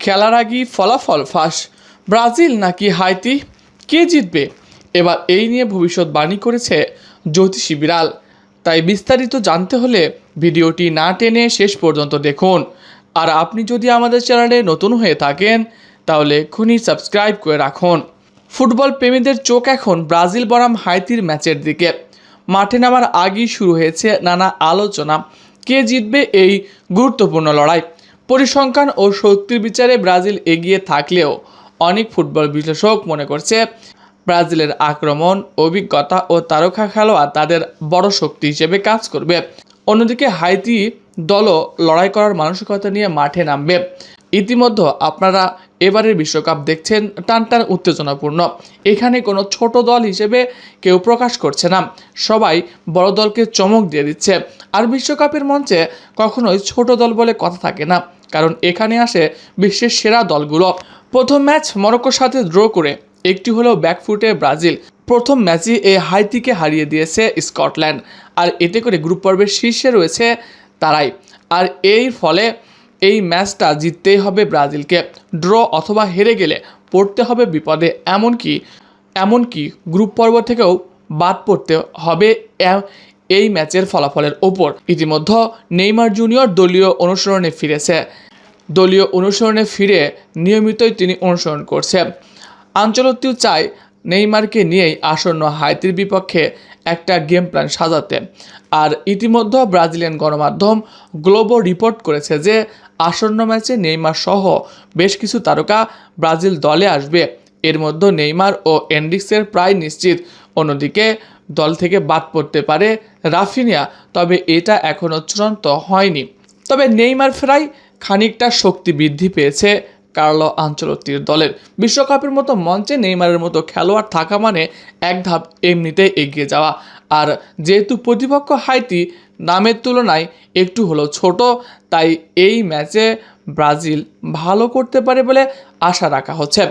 খেলার আগেই ফলাফল ফাঁস, ব্রাজিল নাকি হাইতি, কে জিতবে এবার এই নিয়ে ভবিষ্যৎবাণী করেছে জ্যোতিষী বিড়াল। তাই বিস্তারিত জানতে হলে ভিডিওটি না টেনে শেষ পর্যন্ত দেখুন। আর আপনি যদি আমাদের চ্যানেলে নতুন হয়ে থাকেন তাহলে এক্ষুনি সাবস্ক্রাইব করে রাখুন। ফুটবল প্রেমীদের চোখ এখন ব্রাজিল বনাম হাইতির ম্যাচের দিকে। মাঠে নামার আগেই শুরু হয়েছে নানা আলোচনা, কে জিতবে এই গুরুত্বপূর্ণ লড়াই। পরিসংখ্যান ও শক্তির বিচারে ব্রাজিল এগিয়ে থাকলেও অনেক ফুটবল বিশ্লেষক মনে করছে ব্রাজিলের আক্রমণ, অভিজ্ঞতা ও তারকা খেলোয়াড় তাদের বড় শক্তি হিসেবে কাজ করবে। অন্যদিকে হাইতি দলও লড়াই করার মানসিকতা নিয়ে মাঠে নামবে। ইতিমধ্যে আপনারা এবারের বিশ্বকাপ দেখছেন টানটান উত্তেজনাপূর্ণ। এখানে কোনো ছোট দল হিসেবে কেউ প্রকাশ করছে না, সবাই বড় দলকে চমক দিয়ে দিচ্ছে। আর বিশ্বকাপের মঞ্চে কখনোই ছোট দল বলে কথা থাকে না, কারণ এখানে আসে বিশ্বের সেরা দলগুলো। প্রথম ম্যাচ মরক্কোর সাথে ড্র করে একটি হলেও ব্যাকফুটে ব্রাজিল। প্রথম ম্যাচই এই হাইতিকে হারিয়ে দিয়েছে স্কটল্যান্ড, আর এতে করে গ্রুপ পর্বের শীর্ষে রয়েছে তারাই। আর এই ফলে এই ম্যাচটা জিততেই হবে ব্রাজিলকে। ড্র অথবা হেরে গেলে পড়তে হবে বিপদে, এমনকি গ্রুপ পর্ব থেকেও বাদ পড়তে হবে এই ম্যাচের ফলাফলের ওপর। ইতিমধ্যে নেইমার জুনিয়র দলীয় অনুশীলনে ফিরেছে। দলীয় অনুশীলনে ফিরে নিয়মিতই তিনি অনুসরণ করছে। আনচেলত্তিও চায় নেইমারকে নিয়েই আসন্ন হাইতির বিপক্ষে একটা গেম প্ল্যান সাজাতে। আর ইতিমধ্যে ব্রাজিলিয়ান গণমাধ্যম গ্লোবো রিপোর্ট করেছে যে আসন্ন ম্যাচে নেইমার সহ বেশ কিছু তারকা ব্রাজিল দলে আসবে। এর মধ্যে নেইমার ও এন্ড্রিক্সের প্রায় নিশ্চিত। অন্যদিকে দল থেকে বাদ পড়তে পারে রাফিনিয়া, তবে এটা এখনও চূড়ান্ত হয়নি। তবে নেইমার ফেরাই খানিকটা শক্তি বৃদ্ধি পেয়েছে কার্লো আনচেলত্তির দলের। বিশ্বকাপের মতো মঞ্চে নেইমারের মতো খেলোয়াড় থাকা মানে এক ধাপ এমনিতেই এগিয়ে যাওয়া। আর যেহেতু প্রতিপক্ষ হাইতি নামের তুলনায় একটু হলেও ছোট, তাই এই ম্যাচে ব্রাজিল ভালো করতে পারে বলে আশা রাখা হচ্ছে।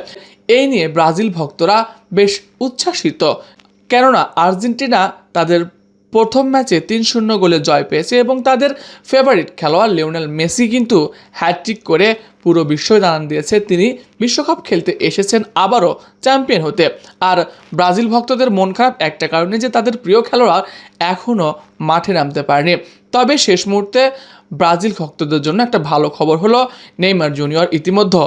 এই নিয়ে ব্রাজিল ভক্তরা বেশ উচ্ছ্বাসিত, কেননা আর্জেন্টিনা তাদের প্রথম ম্যাচে 3-0 গোলে জয় পেয়েছে এবং তাদের ফেভারিট খেলোয়াড় লিওনেল মেসি কিন্তু হ্যাটট্রিক করে পুরো বিশ্বই জানান দিয়েছে তিনি বিশ্বকাপ খেলতে এসেছেন আবারও চ্যাম্পিয়ন হতে। আর ব্রাজিল ভক্তদের মন খারাপ একটা কারণে যে তাদের প্রিয় খেলোয়াড় এখনও মাঠে নামতে পারেনি। তবে শেষ মুহূর্তে ব্রাজিল ভক্তদের জন্য একটা ভালো খবর হলো, নেইমার জুনিয়র ইতিমধ্যে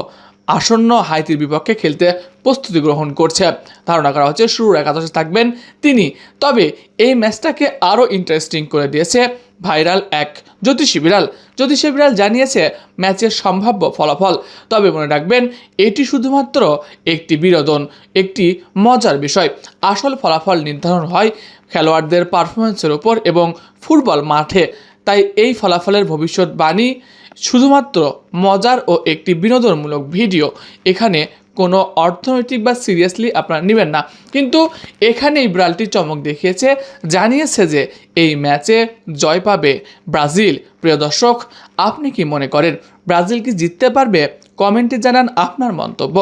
আসন্ন হাইতির বিপক্ষে খেলতে প্রস্তুতি গ্রহণ করছে। ধারণা করা হচ্ছে শুরুর একাদশে থাকবেন তিনি। তবে এই ম্যাচটাকে আরও ইন্টারেস্টিং করে দিয়েছে ভাইরাল এক জ্যোতিষী বিড়াল জানিয়েছে ম্যাচের সম্ভাব্য ফলাফল। তবে মনে রাখবেন, এটি শুধুমাত্র একটি বিনোদন, একটি মজার বিষয়। আসল ফলাফল নির্ধারণ হয় খেলোয়াড়দের পারফরমেন্সের উপর এবং ফুটবল মাঠে। তাই এই ফলাফলের ভবিষ্যৎবাণী শুধুমাত্র মজার ও একটি বিনোদনমূলক ভিডিও। এখানে কোনো অর্থনৈতিক বা সিরিয়াসলি আপনারা নেবেন না। কিন্তু এখানেই বিড়ালটি চমক দেখিয়েছে, জানিয়েছে যে এই ম্যাচে জয় পাবে ব্রাজিল। প্রিয় দর্শক, আপনি কি মনে করেন ব্রাজিল কি জিততে পারবে? কমেন্টে জানান আপনার মন্তব্য।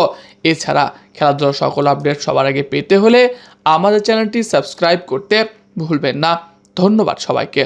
এছাড়া খেলাধুলার সকল আপডেট সবার আগে পেতে হলে আমাদের চ্যানেলটি সাবস্ক্রাইব করতে ভুলবেন না। ধন্যবাদ সবাইকে।